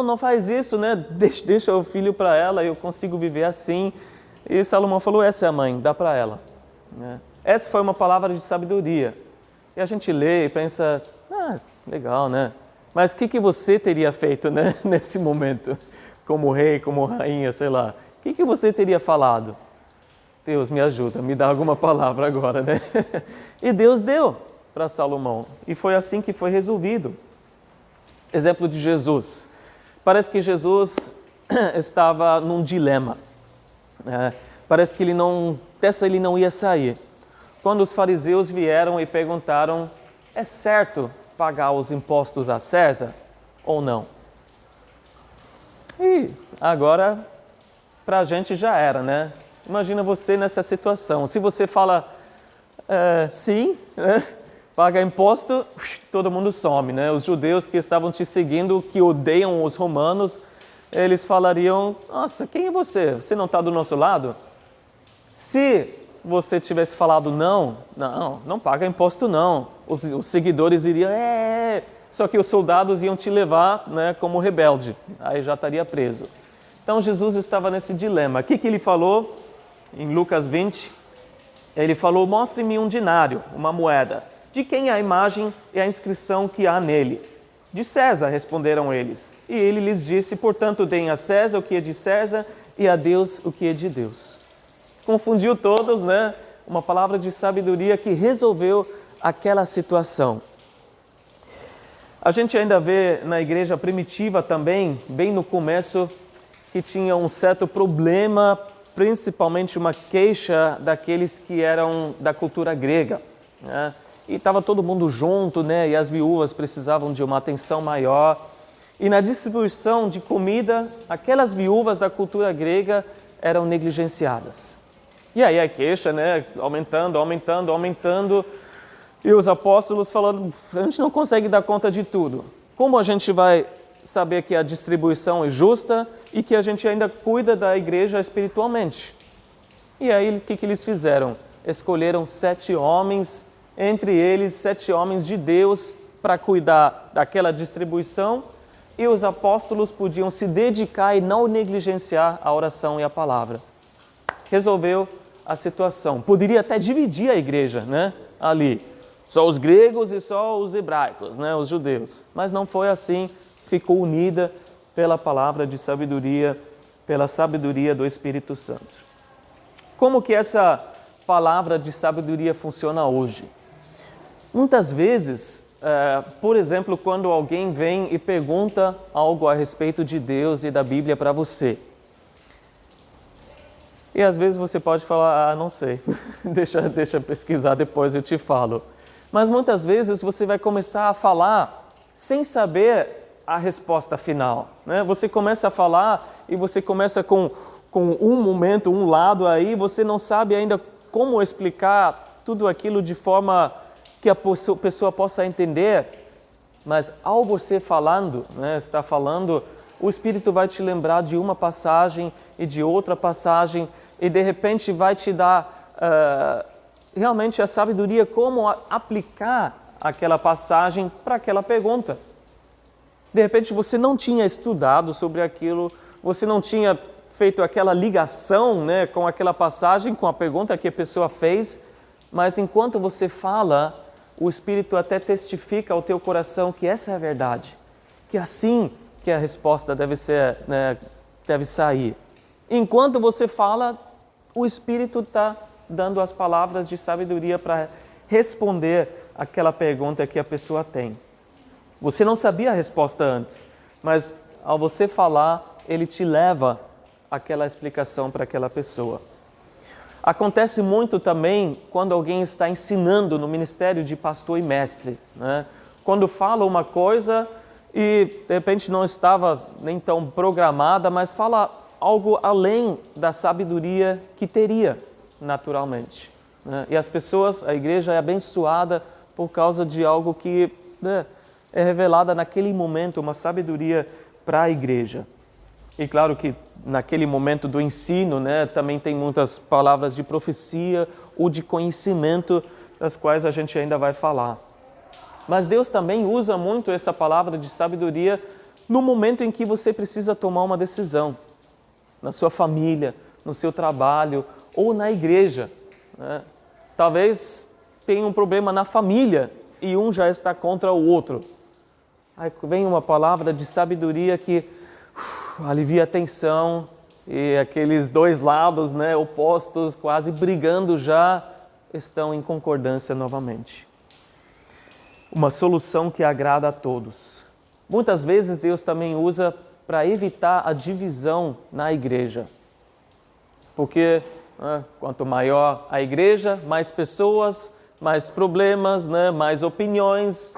não faz isso, né? Deixa o filho para ela, eu consigo viver assim. E Salomão falou, essa é a mãe, dá para ela. Essa foi uma palavra de sabedoria. E a gente lê e pensa, legal, né? Mas o que você teria feito, né, nesse momento? Como rei, como rainha, sei lá. O que você teria falado? Deus, me ajuda, me dá alguma palavra agora, né? E Deus deu para Salomão. E foi assim que foi resolvido. Exemplo de Jesus. Parece que Jesus estava num dilema. Parece que dessa ele não ia sair. Quando os fariseus vieram e perguntaram, é certo pagar os impostos a César ou não? E agora, para a gente já era, né? Imagina você nessa situação. Se você fala sim, né? Paga imposto, todo mundo some, né? Os judeus que estavam te seguindo, que odeiam os romanos, eles falariam, nossa, quem é você? Você não está do nosso lado? Se você tivesse falado não paga imposto não, os seguidores iriam, só que os soldados iam te levar, né, como rebelde, aí já estaria preso. Então Jesus estava nesse dilema. O que ele falou? Em Lucas 20, ele falou, mostre-me um dinário, uma moeda. De quem é a imagem e a inscrição que há nele? De César, responderam eles. E ele lhes disse, portanto, deem a César o que é de César e a Deus o que é de Deus. Confundiu todos, né? Uma palavra de sabedoria que resolveu aquela situação. A gente ainda vê na igreja primitiva também, bem no começo, que tinha um certo problema, principalmente uma queixa daqueles que eram da cultura grega, né? E estava todo mundo junto, né? E as viúvas precisavam de uma atenção maior. E na distribuição de comida, aquelas viúvas da cultura grega eram negligenciadas. E aí a queixa, né, aumentando, e os apóstolos falando, a gente não consegue dar conta de tudo. Como a gente vai saber que a distribuição é justa e que a gente ainda cuida da igreja espiritualmente? E aí o que eles fizeram? Escolheram 7 homens, entre eles 7 homens de Deus, para cuidar daquela distribuição, e os apóstolos podiam se dedicar e não negligenciar a oração e a palavra. Resolveu a situação. Poderia até dividir a igreja, né, ali. Só os gregos e só os hebraicos, né, os judeus. Mas não foi assim, ficou unida pela palavra de sabedoria, pela sabedoria do Espírito Santo. Como que essa palavra de sabedoria funciona hoje? Muitas vezes, por exemplo, quando alguém vem e pergunta algo a respeito de Deus e da Bíblia para você. E às vezes você pode falar, não sei, deixa pesquisar, depois eu te falo. Mas muitas vezes você vai começar a falar sem saber a resposta final, né? Você começa a falar e você começa com um momento, um lado aí, você não sabe ainda como explicar tudo aquilo de forma que a pessoa possa entender, mas ao você falando, né, está falando, o Espírito vai te lembrar de uma passagem e de outra passagem e de repente vai te dar realmente a sabedoria como aplicar aquela passagem para aquela pergunta. De repente você não tinha estudado sobre aquilo, você não tinha feito aquela ligação, né, com aquela passagem, com a pergunta que a pessoa fez, mas enquanto você fala, o Espírito até testifica ao teu coração que essa é a verdade, que é assim que a resposta deve ser, né, deve sair. Enquanto você fala, o Espírito está dando as palavras de sabedoria para responder aquela pergunta que a pessoa tem. Você não sabia a resposta antes, mas ao você falar, ele te leva aquela explicação para aquela pessoa. Acontece muito também quando alguém está ensinando no ministério de pastor e mestre, né? Quando fala uma coisa e de repente não estava nem tão programada, mas fala algo além da sabedoria que teria naturalmente, né? E as pessoas, a igreja é abençoada por causa de algo que, né, é revelada naquele momento, uma sabedoria para a igreja. E claro que naquele momento do ensino, né, também tem muitas palavras de profecia ou de conhecimento, das quais a gente ainda vai falar. Mas Deus também usa muito essa palavra de sabedoria no momento em que você precisa tomar uma decisão, na sua família, no seu trabalho ou na igreja, né? Talvez tenha um problema na família e um já está contra o outro. Aí vem uma palavra de sabedoria que alivia a tensão e aqueles dois lados, né, opostos, quase brigando já, estão em concordância novamente. Uma solução que agrada a todos. Muitas vezes Deus também usa para evitar a divisão na igreja. Porque quanto maior a igreja, mais pessoas, mais problemas, né, mais opiniões.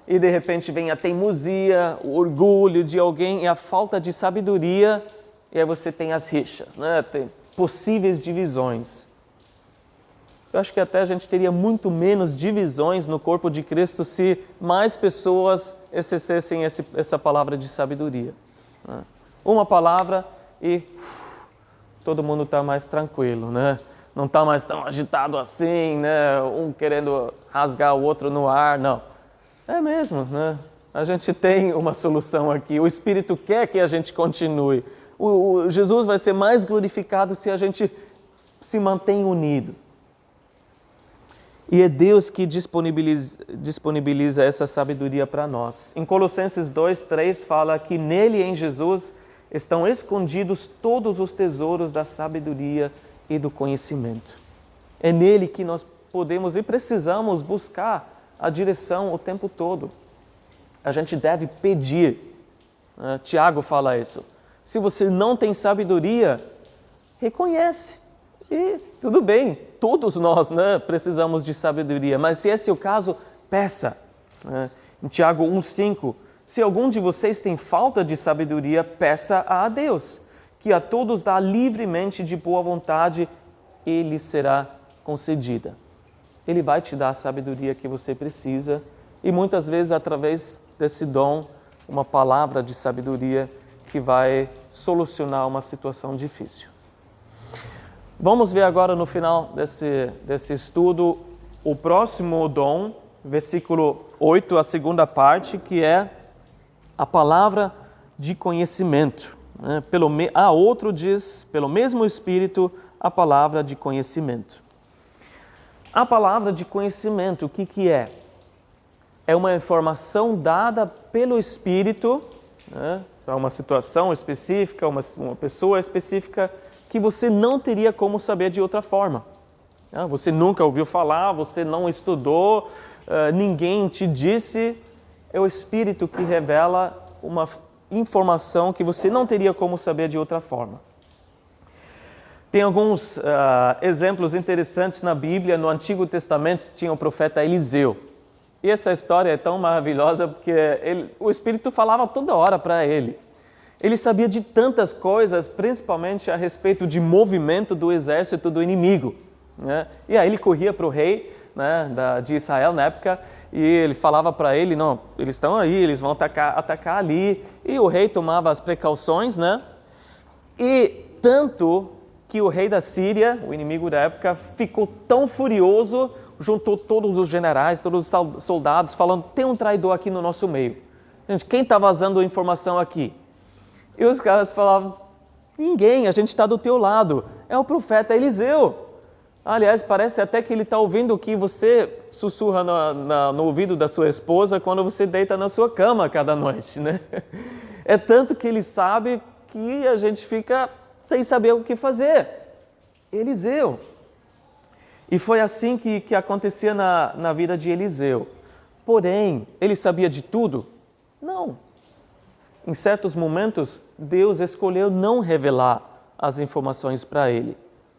E de repente vem a teimosia, o orgulho de alguém e a falta de sabedoria, e aí você tem as rixas, né? Tem possíveis divisões. Eu acho que até a gente teria muito menos divisões no corpo de Cristo se mais pessoas exercessem essa palavra de sabedoria, né? Uma palavra e todo mundo está mais tranquilo, né? Não está mais tão agitado assim, né? Um querendo rasgar o outro no ar, não. É mesmo, né? A gente tem uma solução aqui. O Espírito quer que a gente continue. Jesus vai ser mais glorificado se a gente se mantém unido. E é Deus que disponibiliza essa sabedoria para nós. Em Colossenses 2:3 fala que nele, em Jesus, estão escondidos todos os tesouros da sabedoria e do conhecimento. É nele que nós podemos e precisamos buscar a direção o tempo todo. A gente deve pedir. Tiago fala isso. Se você não tem sabedoria, reconhece. E tudo bem, todos nós, né, precisamos de sabedoria. Mas se esse é o caso, peça. Em Tiago 1:5, se algum de vocês tem falta de sabedoria, peça a Deus, que a todos dá livremente de boa vontade e lhe será concedida. Ele vai te dar a sabedoria que você precisa e muitas vezes através desse dom, uma palavra de sabedoria que vai solucionar uma situação difícil. Vamos ver agora no final desse estudo o próximo dom, versículo 8, a segunda parte, que é a palavra de conhecimento. Outro diz, pelo mesmo Espírito, a palavra de conhecimento. A palavra de conhecimento, o que é? É uma informação dada pelo Espírito, para uma situação específica, uma pessoa específica, que você não teria como saber de outra forma. Você nunca ouviu falar, você não estudou, ninguém te disse. É o Espírito que revela uma informação que você não teria como saber de outra forma. Tem alguns exemplos interessantes na Bíblia. No Antigo Testamento tinha o profeta Eliseu. E essa história é tão maravilhosa porque o Espírito falava toda hora para ele. Ele sabia de tantas coisas, principalmente a respeito de movimento do exército do inimigo. E aí ele corria para o rei de Israel na época e ele falava para ele, não, eles estão aí, eles vão atacar ali. E o rei tomava as precauções, E tanto que o rei da Síria, o inimigo da época, ficou tão furioso, juntou todos os generais, todos os soldados, falando, tem um traidor aqui no nosso meio. Gente, quem está vazando informação aqui? E os caras falavam, ninguém, a gente está do teu lado. É o profeta Eliseu. Aliás, parece até que ele está ouvindo o que você sussurra no ouvido da sua esposa quando você deita na sua cama cada noite, É tanto que ele sabe que a gente fica sem saber o que fazer. Eliseu. E foi assim que acontecia na vida de Eliseu. Porém, ele sabia de tudo? Não. Em certos momentos, Deus escolheu não revelar as informações para ele,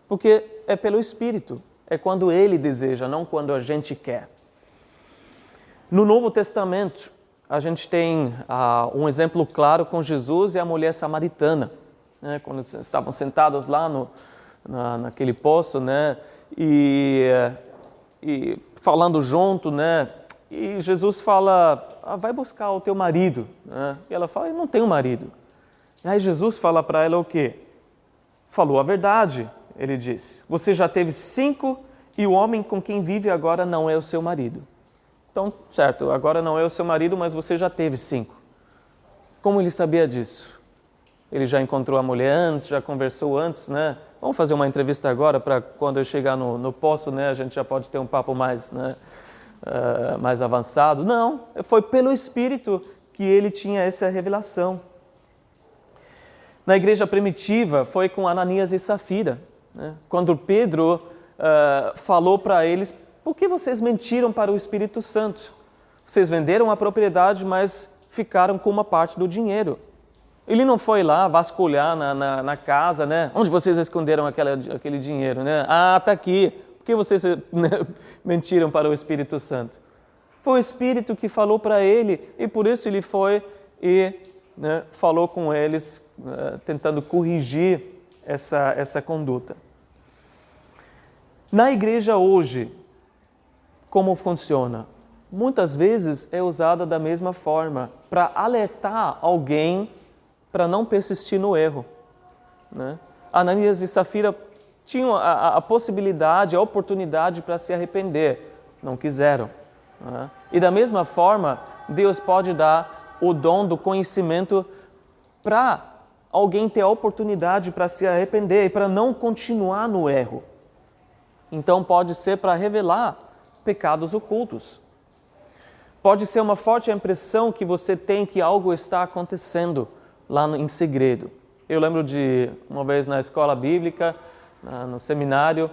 porque é pelo Espírito, é quando Ele deseja, não quando a gente quer. No Novo Testamento, a gente tem um exemplo claro com Jesus e a mulher samaritana, quando estavam sentados lá naquele poço, e falando junto, E Jesus fala, vai buscar o teu marido. E ela fala, eu não tenho marido. E aí Jesus fala para ela o quê? Falou a verdade, ele disse. Você já teve 5 e o homem com quem vive agora não é o seu marido. Então, certo, agora não é o seu marido, mas você já teve 5. Como ele sabia disso? Ele já encontrou a mulher antes, já conversou antes, Vamos fazer uma entrevista agora para quando eu chegar no poço, a gente já pode ter um papo mais, mais avançado. Não, foi pelo Espírito que ele tinha essa revelação. Na igreja primitiva foi com Ananias e Safira, quando Pedro falou para eles, por que vocês mentiram para o Espírito Santo? Vocês venderam a propriedade, mas ficaram com uma parte do dinheiro. Ele não foi lá vasculhar na casa, Onde vocês esconderam aquele dinheiro, está aqui. Por que vocês mentiram para o Espírito Santo? Foi o Espírito que falou para ele e por isso ele foi e falou com eles, tentando corrigir essa conduta. Na igreja hoje, como funciona? Muitas vezes é usada da mesma forma, para alertar alguém para não persistir no erro. Ananias e Safira tinham a possibilidade, a oportunidade para se arrepender, não quiseram. E da mesma forma, Deus pode dar o dom do conhecimento para alguém ter a oportunidade para se arrepender e para não continuar no erro. Então pode ser para revelar pecados ocultos. Pode ser uma forte impressão que você tem que algo está acontecendo lá em segredo. Eu lembro de uma vez na escola bíblica, no seminário,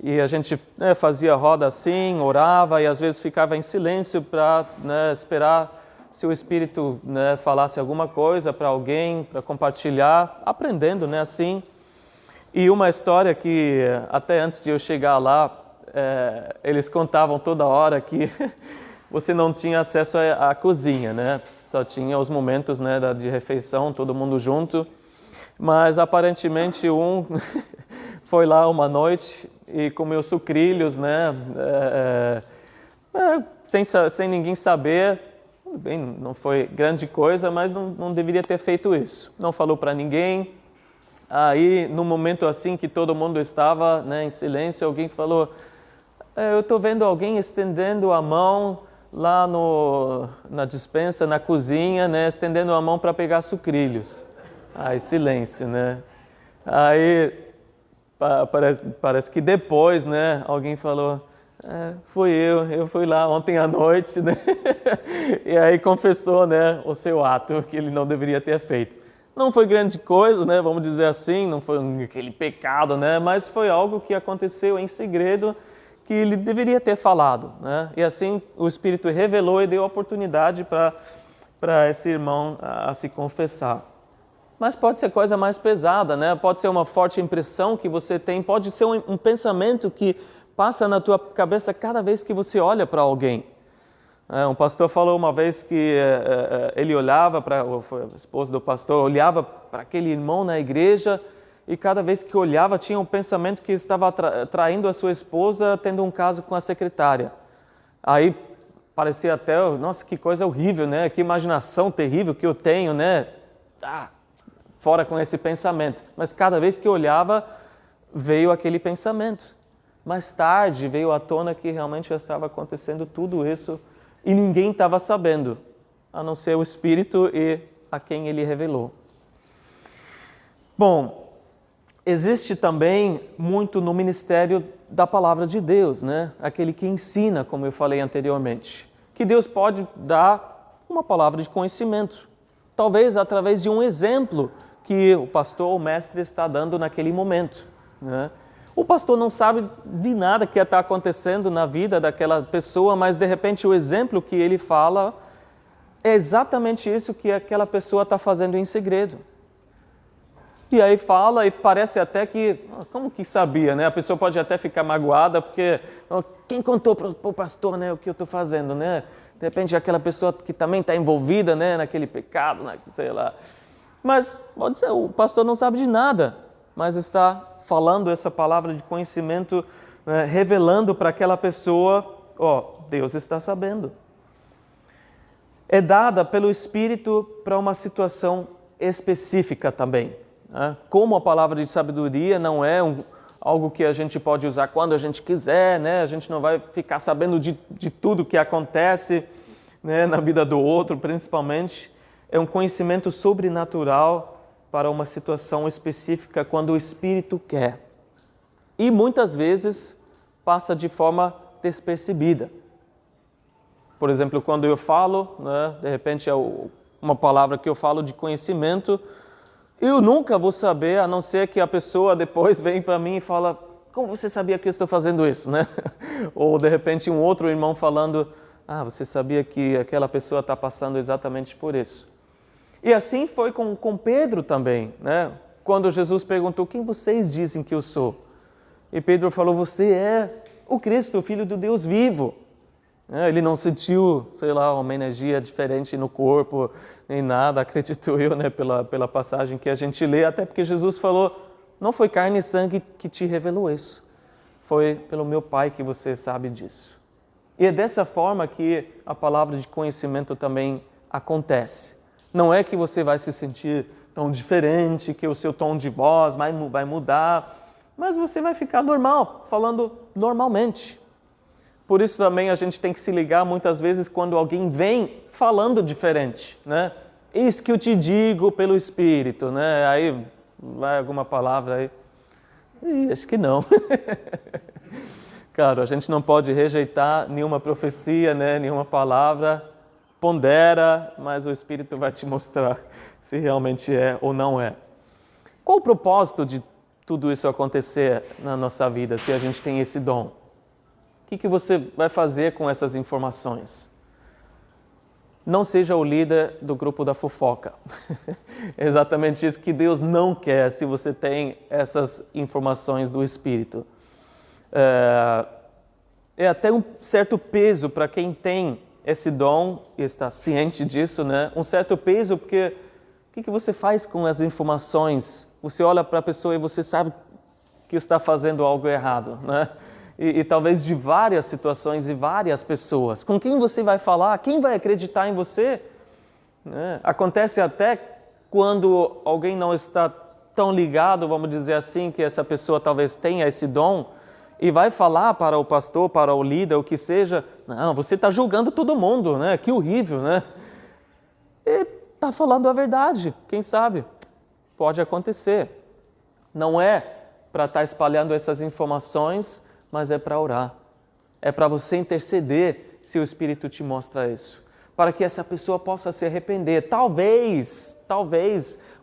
e a gente fazia roda assim, orava e às vezes ficava em silêncio para esperar se o Espírito falasse alguma coisa para alguém, para compartilhar, aprendendo assim. E uma história que até antes de eu chegar lá, eles contavam toda hora que você não tinha acesso à cozinha, Só tinha os momentos de refeição, todo mundo junto. Mas aparentemente foi lá uma noite e comeu sucrilhos, né? Sem ninguém saber. Bem, não foi grande coisa, mas não deveria ter feito isso. Não falou para ninguém. Aí, num momento assim que todo mundo estava, né, em silêncio, alguém falou: eu estou vendo alguém estendendo a mão lá na despensa, na cozinha, né, estendendo a mão para pegar sucrilhos. Aí, silêncio, né? Aí, parece que depois, né, alguém falou: fui eu fui lá ontem à noite, né? E aí confessou, né, o seu ato que ele não deveria ter feito. Não foi grande coisa, né, vamos dizer assim, não foi aquele pecado, né, mas foi algo que aconteceu em segredo que ele deveria ter falado, né? E assim o Espírito revelou e deu oportunidade para esse irmão a se confessar. Mas pode ser coisa mais pesada, né? Pode ser uma forte impressão que você tem, pode ser um pensamento que passa na tua cabeça cada vez que você olha para alguém. Um pastor falou uma vez que ele olhava para, a esposa do pastor olhava para aquele irmão na igreja e cada vez que olhava tinha um pensamento que ele estava traindo a sua esposa, tendo um caso com a secretária. Aí parecia até, nossa, que coisa horrível, né? Que imaginação terrível que eu tenho, né? Fora com esse pensamento. Mas cada vez que olhava, veio aquele pensamento. Mais tarde veio à tona que realmente já estava acontecendo tudo isso e ninguém estava sabendo, a não ser o Espírito e a quem ele revelou. Bom, existe também muito no ministério da palavra de Deus, né? Aquele que ensina, como eu falei anteriormente, que Deus pode dar uma palavra de conhecimento, talvez através de um exemplo que o pastor ou mestre está dando naquele momento, né? O pastor não sabe de nada que está acontecendo na vida daquela pessoa, mas de repente o exemplo que ele fala é exatamente isso que aquela pessoa está fazendo em segredo. E aí fala e parece até que, como que sabia, né? A pessoa pode até ficar magoada porque quem contou para o pastor, né, o que eu estou fazendo, né? De repente aquela pessoa que também está envolvida, né, naquele pecado, sei lá. Mas pode ser, o pastor não sabe de nada, mas está falando essa palavra de conhecimento, né, revelando para aquela pessoa, Deus está sabendo. É dada pelo Espírito para uma situação específica também, né? Como a palavra de sabedoria não é algo que a gente pode usar quando a gente quiser, né? A gente não vai ficar sabendo de tudo que acontece, né, na vida do outro, principalmente. É um conhecimento sobrenatural para uma situação específica quando o Espírito quer. E muitas vezes passa de forma despercebida. Por exemplo, quando eu falo, né, de repente é uma palavra que eu falo de conhecimento, eu nunca vou saber, a não ser que a pessoa depois vem para mim e fala: como você sabia que eu estou fazendo isso, né? Ou de repente um outro irmão falando: você sabia que aquela pessoa está passando exatamente por isso. E assim foi com Pedro também, né? Quando Jesus perguntou: quem vocês dizem que eu sou? E Pedro falou: você é o Cristo, o Filho do Deus vivo. Ele não sentiu, sei lá, uma energia diferente no corpo, nem nada, acredito eu, né? Pela passagem que a gente lê, até porque Jesus falou: não foi carne e sangue que te revelou isso, foi pelo meu Pai que você sabe disso. E é dessa forma que a palavra de conhecimento também acontece. Não é que você vai se sentir tão diferente, que o seu tom de voz vai mudar, mas você vai ficar normal, falando normalmente. Por isso também a gente tem que se ligar muitas vezes quando alguém vem falando diferente, né? Isso que eu te digo pelo Espírito, né? Aí vai alguma palavra aí. Acho que não. Claro, a gente não pode rejeitar nenhuma profecia, né? Nenhuma palavra. Pondera, mas o Espírito vai te mostrar se realmente é ou não é. Qual o propósito de tudo isso acontecer na nossa vida, se a gente tem esse dom? O que você vai fazer com essas informações? Não seja o líder do grupo da fofoca. É exatamente isso que Deus não quer se você tem essas informações do Espírito. É até um certo peso para quem tem esse dom e está ciente disso, né? Um certo peso, porque o que você faz com as informações? Você olha para a pessoa e você sabe que está fazendo algo errado, né? E talvez de várias situações e várias pessoas. Com quem você vai falar? Quem vai acreditar em você? Né? Acontece até quando alguém não está tão ligado, vamos dizer assim, que essa pessoa talvez tenha esse dom, e vai falar para o pastor, para o líder, o que seja, não, você está julgando todo mundo, né? Que horrível, né? E está falando a verdade, quem sabe? Pode acontecer. Não é para estar espalhando essas informações, mas é para orar. É para você interceder se o Espírito te mostra isso. Para que essa pessoa possa se arrepender. Talvez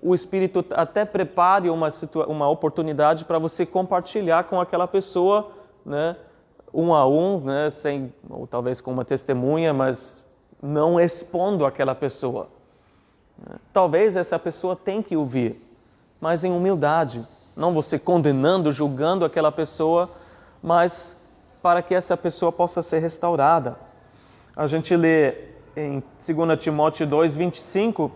o Espírito até prepare uma oportunidade para você compartilhar com aquela pessoa, né, um a um, né, ou talvez com uma testemunha, mas não expondo aquela pessoa. Talvez essa pessoa tenha que ouvir, mas em humildade, não você condenando, julgando aquela pessoa, mas para que essa pessoa possa ser restaurada. A gente lê em 2 Timóteo 2:25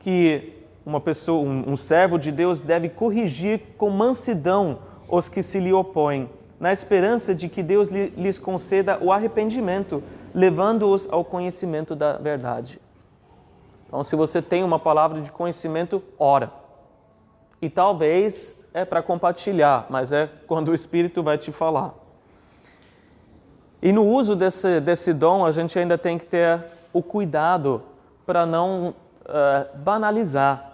que uma pessoa, um servo de Deus deve corrigir com mansidão os que se lhe opõem, na esperança de que Deus lhes conceda o arrependimento, levando-os ao conhecimento da verdade. Então, se você tem uma palavra de conhecimento, ora. E talvez é para compartilhar, mas é quando o Espírito vai te falar. E no uso desse dom, a gente ainda tem que ter o cuidado para não banalizar.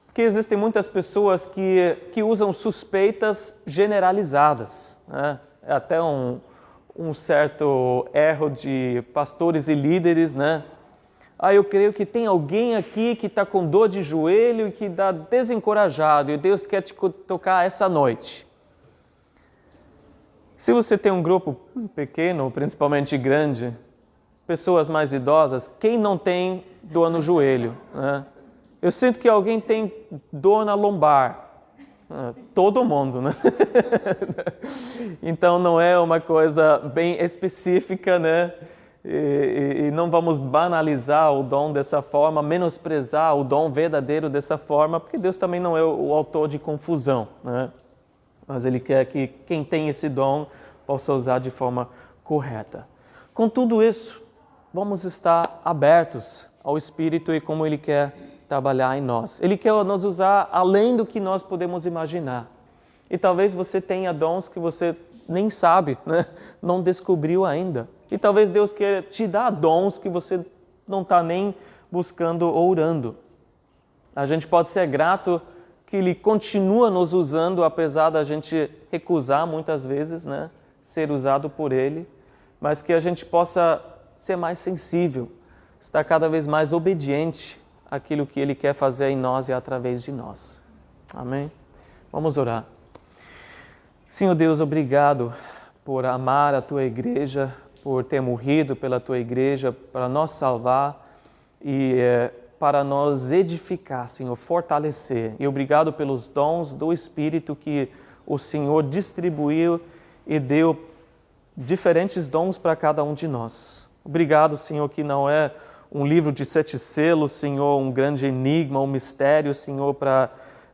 Porque existem muitas pessoas que usam suspeitas generalizadas, né? É até um certo erro de pastores e líderes, né? Eu creio que tem alguém aqui que está com dor de joelho e que está desencorajado e Deus quer te tocar essa noite. Se você tem um grupo pequeno, principalmente grande, pessoas mais idosas, quem não tem dor no joelho, né? Eu sinto que alguém tem dor na lombar. Todo mundo, né? Então não é uma coisa bem específica, né? E não vamos banalizar o dom dessa forma, menosprezar o dom verdadeiro dessa forma, porque Deus também não é o autor de confusão, né? Mas Ele quer que quem tem esse dom possa usar de forma correta. Com tudo isso, vamos estar abertos ao Espírito e como Ele quer trabalhar em nós. Ele quer nos usar além do que nós podemos imaginar. E talvez você tenha dons que você nem sabe, né? Não descobriu ainda. E talvez Deus queira te dar dons que você não está nem buscando ou orando. A gente pode ser grato que Ele continua nos usando, apesar da gente recusar muitas vezes, né? Ser usado por Ele, mas que a gente possa ser mais sensível, estar cada vez mais obediente àquilo que Ele quer fazer em nós e através de nós. Amém? Vamos orar. Senhor Deus, obrigado por amar a Tua igreja, por ter morrido pela Tua igreja, para nos salvar e para nos edificar, Senhor, fortalecer. E obrigado pelos dons do Espírito que o Senhor distribuiu e deu diferentes dons para cada um de nós. Obrigado, Senhor, que não é um livro de 7 selos, Senhor, um grande enigma, um mistério, Senhor, para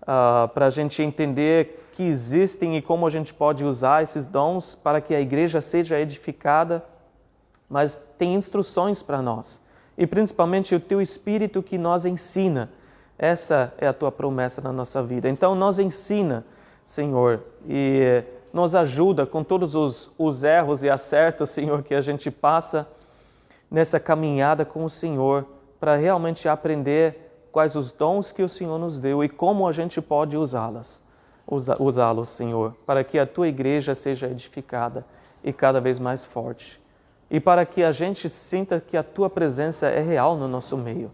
a gente entender que existem e como a gente pode usar esses dons para que a igreja seja edificada, mas tem instruções para nós. E principalmente o Teu Espírito que nos ensina. Essa é a Tua promessa na nossa vida. Então, nos ensina, Senhor, e nos ajuda com todos os erros e acertos, Senhor, que a gente passa nessa caminhada com o Senhor, para realmente aprender quais os dons que o Senhor nos deu e como a gente pode usá-los, Senhor, para que a Tua igreja seja edificada e cada vez mais forte. E para que a gente sinta que a Tua presença é real no nosso meio.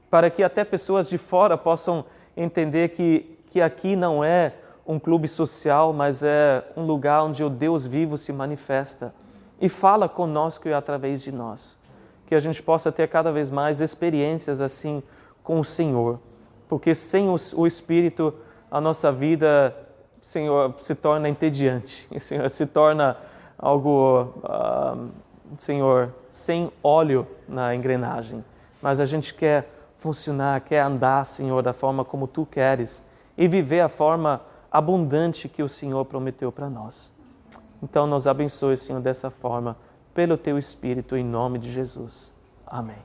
Para que até pessoas de fora possam entender que aqui não é um clube social, mas é um lugar onde o Deus vivo se manifesta e fala conosco e através de nós. Que a gente possa ter cada vez mais experiências assim com o Senhor. Porque sem o Espírito, a nossa vida, Senhor, se torna entediante. E, Senhor, se torna algo, Senhor, sem óleo na engrenagem. Mas a gente quer funcionar, quer andar, Senhor, da forma como Tu queres. E viver a forma abundante que o Senhor prometeu para nós. Então, nos abençoe, Senhor, dessa forma, pelo Teu Espírito, em nome de Jesus. Amém.